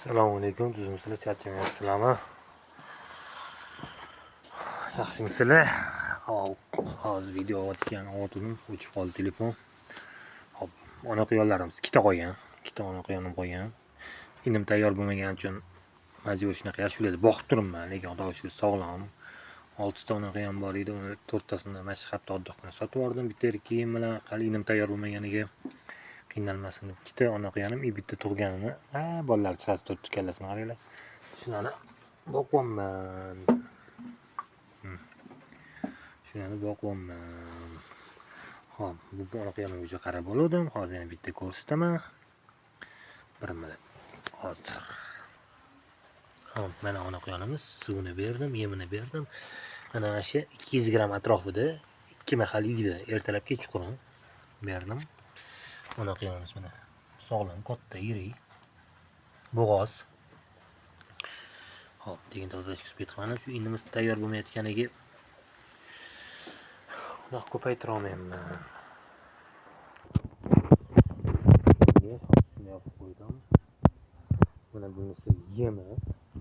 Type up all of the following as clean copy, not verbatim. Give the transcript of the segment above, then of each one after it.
Assalomu alaykum, tuzimsizlar, charchamayapsizlarmi? Yaxshimisizlar? Hozir video otgan o'tirdim, o'chib qoldi telefon. Hop, onaqujonlarimiz ikkita qolgan. Ikkita onaquyonim qolgan. Inim tayyor bo'lmagani uchun majbur shunaqa yashularni boqib turibman, lekin xudo shukr sog'lom. 6 ta onaquyon bor edi, uni 4 tasini mana shu hafta oddiqdan sotib yubordim. Bitta kiyim bilan hali inim tayyor bo'lmaganiga qiynalmasin deb. Ikkita onaquyonim bitta tug'ganini, bolalar chiqasi turibdi, kallasini qaranglar. Shularni boqyapman. Shularni boqyapman. Xo'p, bu onaquyonim o'zi qarab bo'ldim. Hozir yana bitta ko'rsataman. Bir minut. Hozir. Xo'p, mana onaqujonimiz, suvini berdim, yemini berdim. Mana shu 200 gram atrofida 2 mahal yeydi. Ertalab kechqurun berdim. Onaqujonimiz mana sog'lom, katta, yirik. Bo'g'oz. Hop, degan tozalash ketibman. Shu inimiz tayyor bo'lmayotganiga unaqa ko'paytira olmayman. Yopib qo'ydim. Mana bunisi yemi,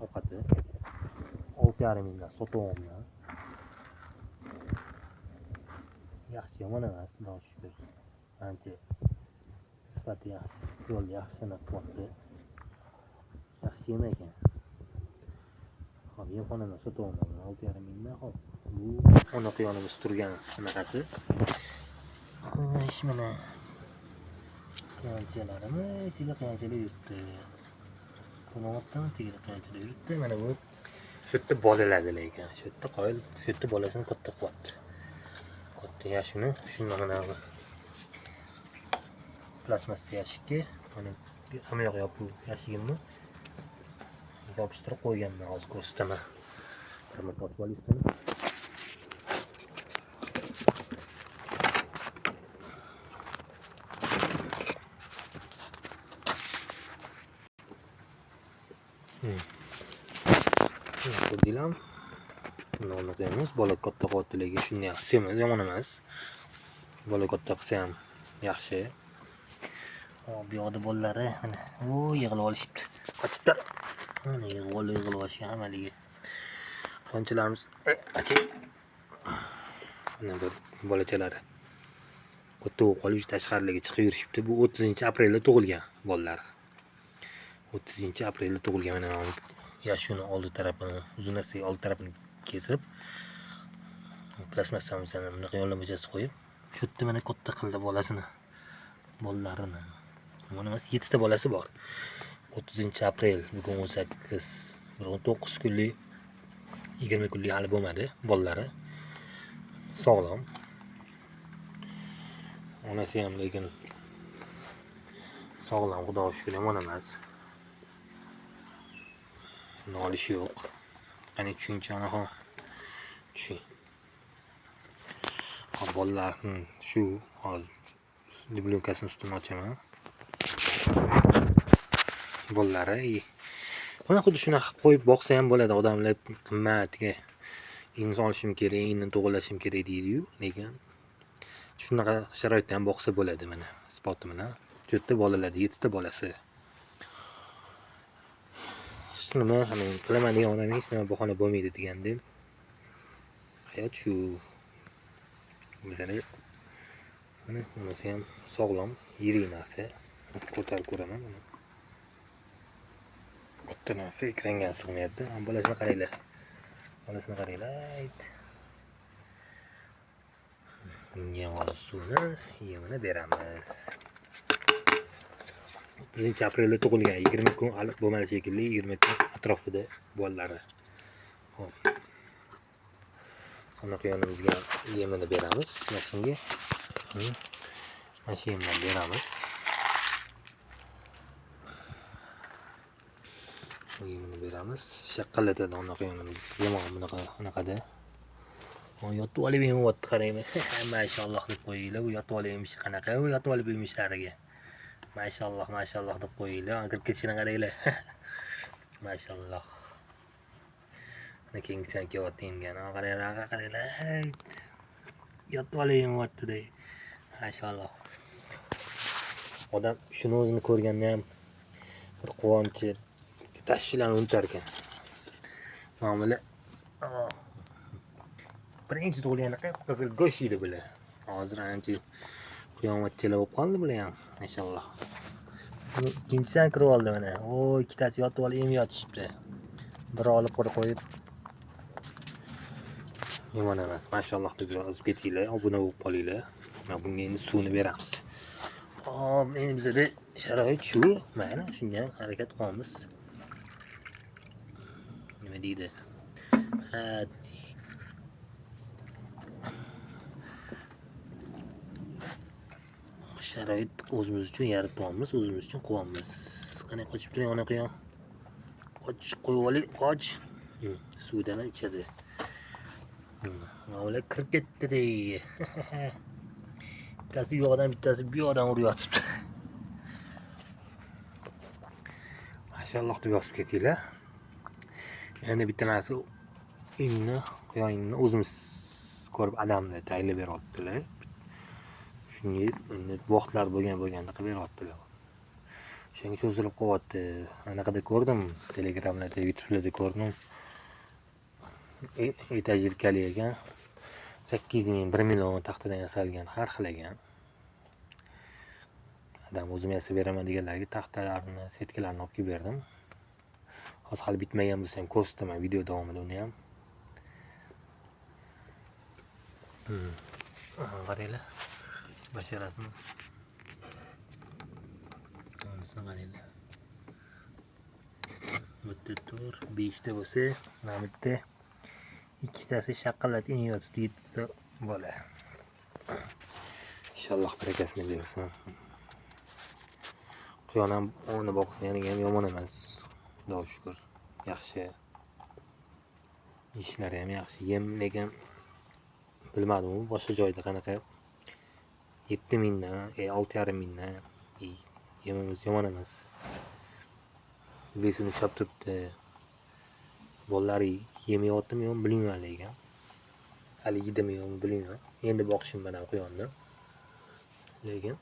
ovqati. 6,5 mingdan sotyapman. Yaxshi, yomon emas, xudo shukr. Ancha sifati yaxshi, yo'l yaxshi qilyapti. Yaxshi yem ekan. Hop, yemxonadan sotyapman 6,5 mingdan. Hop, bu onaqujonimiz turgan shunaqasi. Mana quyonchalarimi, ichiga quyonchalar yuribdi. Qo'noqdan ichiga quyonchalar yuribdi. Mana bu shu yerda bolaladi lekin. Shu yerda qoyil, shu yerda bolasini katta qilyapti. Katta yashini shundan mana plasmassa yashikka, mana hamma yoq yopiq yashigimni yopishtirib qo'yganman. Hozir ko'rsataman. Bir marta ochib olaysiz. Ko'rdinglarmi? Nonni qo'yamiz. Bola katta qotiligi shunday yaxshi emas, yomon emas. Bola katta qilsa ham yaxshi. Hop, bu yoqda bolalari mana yig'ilib olishibdi. Qochibdi. Mana yig'ilib olishgan hammaligi. Qonchalarimiz mana bir bolachalari. Katta bo'lib qolib tashqariga chiqib yurishibdi. Bu 30-aprelda tug'ilgan bolalar. 30-aprelda tug'ilgan. Mana yashuni oldi tarafini, uzunasiga oldi tarafini kesib, plasmassamizni bunaqa yonlamachasi qo'yib, shu yerda mana katta qildi bolasini, bolalarini. Mana emas, 7 ta bolasi bor. 30-aprel, bugun 18, 19 kunlik, 20 kunlik hali bo'lmadi bolalari. Sog'lom. Onasi ham lekin sog'lom, xudo shukr, yomon emas. Nolishi yo'q. Qani tushuncha onaxon. Tushing. Hop, bolalar shu hozir dublyunkasini ustini ochaman. Bolalari mana xuddi shunaqa qo'yib boqsa ham bo'ladi. Odamlar qimmatga inson olishim kerak, inni to'g'rilashim kerak deydi-yu, lekin shunaqa sharoitda ham boqsa bo'ladi. Mana isboti bilan. Shu yerda bolalar 7 ta bolasi. Hech nima qilaman degan odamga hech nima bahona bo'lmaydi degandek. Hayot shu. Masalan, mana bunisi ham sog'lom, yirik narsa. Ko'tarib ko'raman mana. Katta narsa ekranga sig'mayapti. Bolasini qaranglar. Bolasini qaranglar. Bunga hozir suvni, yemini beramiz. 30-aprelda tug'ilgan, 20 kun hali bo'lmadi shekilli, 20 kun atrofida bolalari. Hop. Onaqujonimizga yemini beramiz. Mashinaga. Mashinadan beramiz. Yemini beramiz. Shaqqalatadi onaqujonimiz. Yomon bunaqada. Yotib olib yemayapti, qaranglar. Mashalloh deb qo'yinglar. Bu yotib olib yemishi qanaqa? Bu yotib olib yemishlariga. Mashalloh, mashalloh deb qo'yinglar. Kirib ketishini qaranglar. Mashalloh. Mana kengsan kelyapti yemgani. Qaranglar. Yotib olib yemayapti-da. Mashalloh. Odam shuni o'zini ko'rganda ham bir quvonchi tashishlarni unutar ekan. Mana birinchi tug'ilganda qizil go'sht yedi bular. Hozir ancha qiyomatchilar bo'lib qoldi bular ham, inshaalloh. Ikkinchisidan kirib oldi mana. Ikkitasi yotib olib em yotishibdi. Biri olib qo'yib yomon emas. Mashalloh deb yozib ketinglar, obuna bo'lib qolinglar. Bunga endi suvni beramiz. Endi bizda sharoit shu. Mana shunga ham harakat qilamiz. Nima deydi? Sharoit o'zimiz uchun yaratyapmiz, o'zimiz uchun qilyapmiz. Qani qochib turing, ona qiyon. Qoch, qo'yib oling, qoch. Suvdan ichadi. Mana kirib ketdi-de. Bittasi u yoqdan, bittasi bu yoqdan urib yotibdi. Mashalloh deb yozib ketinglar. Endi bitta narsa quyoningni o'zimiz ko'rib adamni tayinlab beryaptilar. Shunga endi vaqtlar bo'lganda qilib beryaptilar. O'shanga cho'zilib qolyapti. Anaqada ko'rdim, Telegramlarda, YouTube'larda ko'rdim. Etajirkali ekan. 8 ming, 1 million taxtadan yasalgan, har xil ekan. Adam o'zim yasab beraman deganlarga taxtalarni, setkalarni olib kelib berdim. Hozir hali bitmagan bo'lsa ham ko'rsataman video davomida uni ham. Qaranglar. Basharasini. Onisini qaranglar. Bitta tur 5 ta bo'lsa, mana bitta ikkitasi shaqillat in yotibdi, 7 ta bola. Inshaalloh barakasini bersin. Quyon ham uni boqganiga ham yomon emas. Xudoga shukr. Yaxshi. Ishlari ham yaxshi. Yem lekin bilmadim, boshqa joyda qanaqa 7 mingdan, 6,5 mingdan yemimiz yomon emas. Besini ushlab turibdi. Bolalari yemayaptimi yo'qmi bilmayman lekin. Hali yedimi yo'qmi bilmayman. Endi boqishim bilan quyonni. Lekin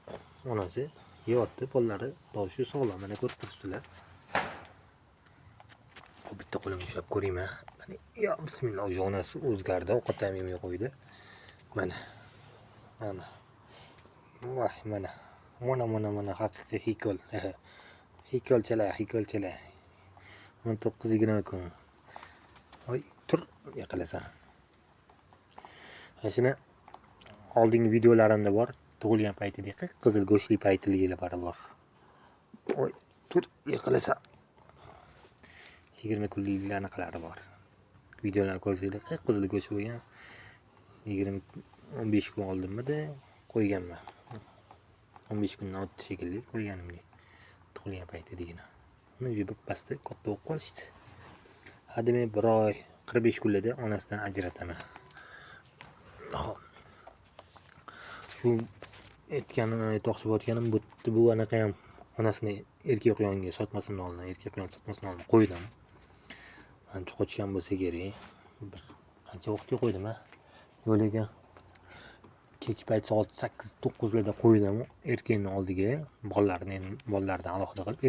onasi yeyapti, bolalari doshi sog'lom, mana ko'rib turibsizlar. Bitta qo'lim ushlab ko'rayman. Yo, bismillah, onasi o'zgardi, ovqat ham yemay qo'ydi. Mana. Voh, mana haqiqiy hikol. Hikolchalar. 19-20 kun. Voy, tur, yiqilasan. Shuni oldingi videolarimda bor, tug'ilgan paytidagi qizil go'shtli paytligilar bor. Voy, tur, yiqilasan. 20 kunliklar anaqalari bor. Videolarni ko'rsanglar, qizil go'sht bo'lgan. 15 kun oldinmidi qo'yganman. 15 kundan o'tdi shekilli qo'yganimga. Tug'ilgan paytidagina. Uni juda pastda katta bo'lib qolishdi. Hademay 1 oy 45 kunlarda onasidan ajrataman. Xo'p. Shu aytmoqchi bo'layotganim bu anaqa ham onasini erkak quyonga sotmasini oldin, erkak quyon sotmasini oldin qo'ydim. Ancha qochgan bo'lsa kerak. Bir qancha vaqtga qo'ydim a? Yo'liga kech payt soat 8-9 larda qo'ydim erkakning oldiga. Bolalardan alohida qilib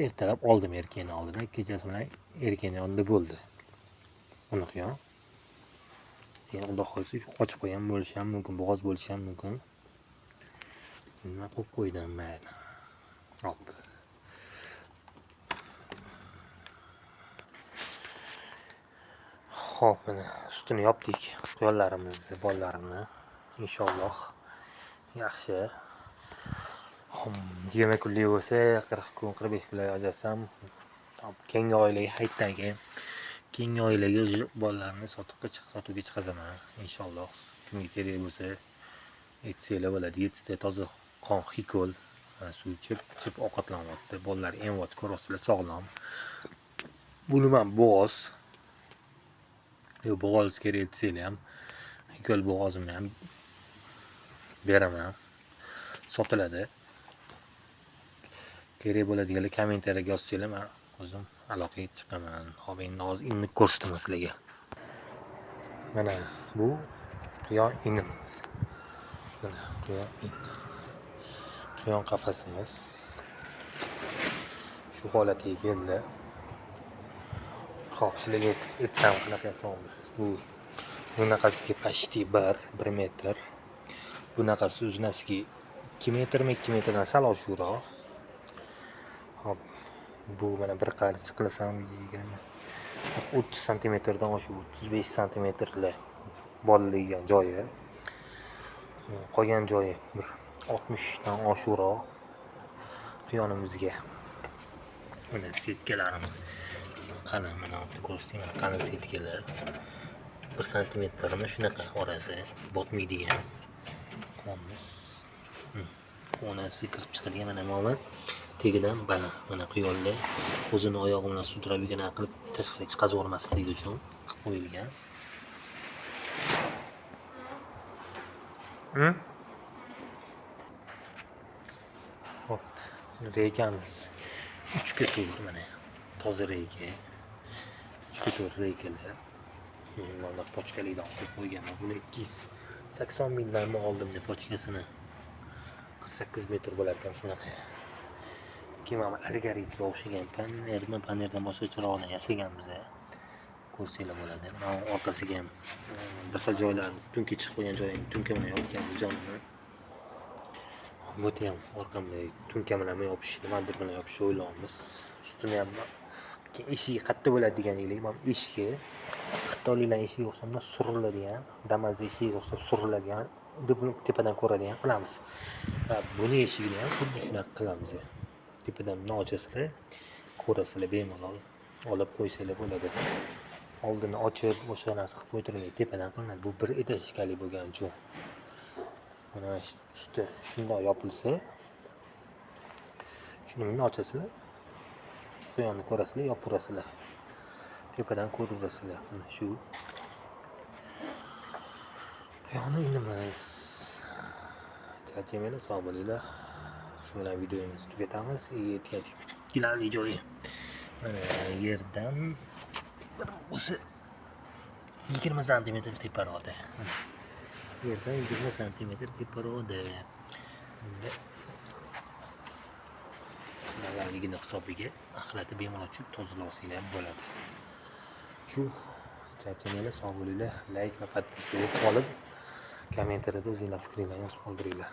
ertalab oldim erkakning oldida. Kechasi bilan erkakning oldida bo'ldi. Uni quyon. Endi xudo xohlasa qochib qo'ygan bo'lishi ham mumkin, bo'g'oz bo'lishi ham mumkin. Nima qilib qo'ydim men? Hop. Xo'p, mana ustini yopdik. Quyonlarimizni, bolalarini inshaalloh yaxshi. 20 kunlik bo'lsa, 40 kun, 45 kunlar yozsam, keyingi oilaga haytdan keyin keyingi oilaga bolalarni sotuvga chiqazaman inshaalloh. Kimga kerak bo'lsa aytsanglar bo'ladi. 7 ta toza qon hikol suv ichib ovqatlanyapti. Bolalar emyapti, ko'rasizlar, sog'lom. Buni ham bo'g'oz. Bo'g'oz kerak desanglar ham hikol bo'g'ozimni ham beraman. Sotiladi. Kerak bo'ladiganlar kommentariyaga yozsanglar, men o'zim aloqaga chiqaman. Hop, endi hozir inni ko'rsataman sizlarga. Mana bu quyon inimiz. Mana quyon qafasimiz. shu holatiga keldi. Xo'p, sizlarga aytsam qanaqa yasaymiz. Bunaqasiga почти 1 metr. Bunaqasi uznasiga 2 metrmi, 2 metrdan sal oshiqroq. Hop, bu mana bir qarich qilasam 30 santimetrdan oshib 35 santimetrlar bolalaydigan joyi. Qolgan joyi bir 60 dan oshiqroq. Quyonimizga mana setkalarimiz qalin, mana bu ko'rsatayman, qalin setkalar. 1 santimetrmi shunaqa orasi botmaydigan qonimiz. Qonasi kirib chiqadigan mana bu tegidan mana quyonlar o'zini oyog'i bilan sudrab yurgan qilib tashqariga chiqazavermasligi uchun qilib qo'yilgan. Hop, reykamiz 3 ga to'g'ri mana toza reyka. 3 ga to'g'ri reykalar. Mana pochkalikdan qilib qo'yganman. Buni 280 mingdan oldim deb pochkasini. 48 metr bo'lar ekan shunaqa. Keyin mana algoritmga o'xshagan paneldan boshqa chiroqni yasaganmiz. Ko'rsanglar bo'ladi. Mana orqasiga ham bir xil joylarni tunka chiqib qo'ygan joyini tunka bilan yopgan jonini. Bu ham orqamda tunka bilan yopishni, mandir bilan yopishni o'ylaymiz. Ustini ham keyin eshigi qattiq bo'ladi deganinglar, mana eshigi xitoyliklar eshigiga o'xshab suriladigan, Damas eshigiga o'xshab suriladigan, buni tepadan ko'radigan qilamiz. Va buni eshigini ham xuddi shunaqa qilamiz. Tepadan buni ochasizlar, ko'rasizlar, bemalol olib qo'ysanglar bo'ladi. Oldini ochib o'sha narsa qilib qo'ytirmay, tepadan qilinadi. Bu bir etashkali bo'lgan joy. Mana usti shunday yopilsa, shuni bunday ochasizlar. Quyonni ko'rasizlar, yopaverasizlar. Tepadan ko'raverasizlar. Mana shu. Yana indimiz. Charchamaylar, sog' bo'linglar. Shu bilan videomizni tugatamiz. Yetkazib joyi. Mana yerdan o'zi 20 santimetr teparoqda. Yerdan 20 santimetr teparoqda. Nalarligini hisobiga axlatni bemalol tushib tozalab bo'ladi. Shu charchamaylar, sog' bo'linglar. Like va podpiska qilib qolib, kommentariyada o'zingizlar fikringizni yozib qoldiringlar.